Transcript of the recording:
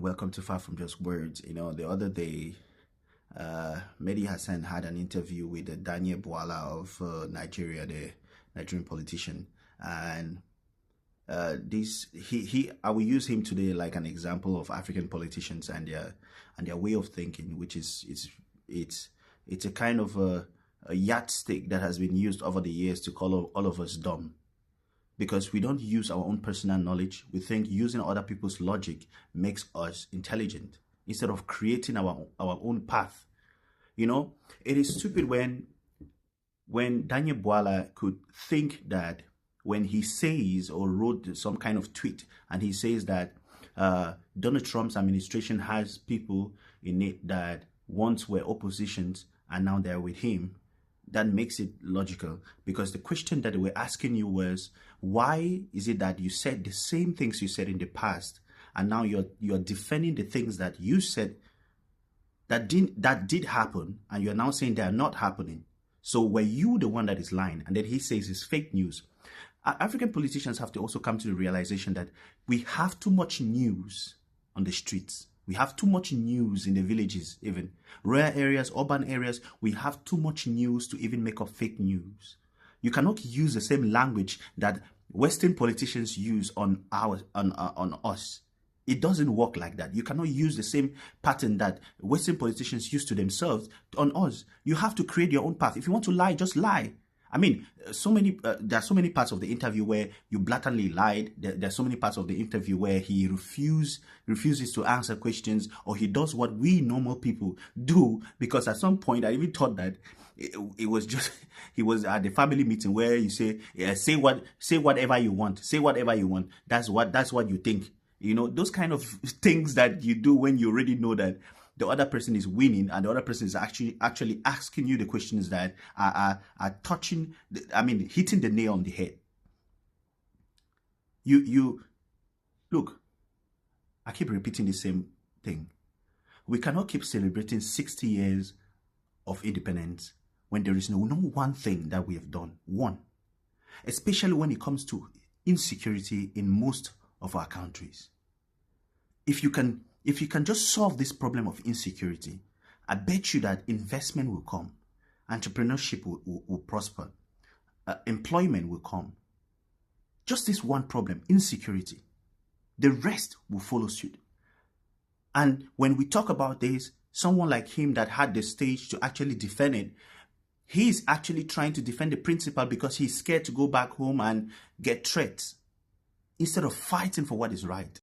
welcome to Far From Just Words. The other day, Mehdi Hassan had an interview with Daniel Bwala of Nigeria, the Nigerian politician, and I will use him today like an example of African politicians and their way of thinking, which is it's a kind of a yardstick that has been used over the years to call all of us dumb. Because we don't use our own personal knowledge. We think using other people's logic makes us intelligent instead of creating our own path. It is stupid when Daniel Bwala could think that when he says or wrote some kind of tweet and he says that Donald Trump's administration has people in it that once were oppositions and now they're with him, that makes it logical, because the question that they were asking you was, why is it that you said the same things you said in the past and now you're defending the things that you said that did happen, and you're now saying they are not happening? So were you the one that is lying? And then he says it's fake news. African politicians have to also come to the realization that we have too much news on the streets. We have too much news in the villages, even rural areas, urban areas. We have too much news to even make up fake news. You cannot use the same language that Western politicians use on us. It doesn't work like that. You cannot use the same pattern that Western politicians use to themselves on us. You have to create your own path. If you want to lie, just lie. I mean, there are so many parts of the interview where you blatantly lied. There are so many parts of the interview where he refuses to answer questions, or he does what we normal people do. Because at some point, I even thought that it was just, he was at the family meeting where you say, say whatever you want, say whatever you want. That's what you think. Those kind of things that you do when you already know that the other person is winning and the other person is actually asking you the questions that are touching, hitting the nail on the head. You look, I keep repeating the same thing. We cannot keep celebrating 60 years of independence when there is no one thing that we have done. One. Especially when it comes to insecurity in most of our countries. If you can just solve this problem of insecurity, I bet you that investment will come, entrepreneurship will prosper, employment will come. Just this one problem, insecurity. The rest will follow suit. And when we talk about this, someone like him that had the stage to actually defend it, he's actually trying to defend the principle because he's scared to go back home and get threats instead of fighting for what is right.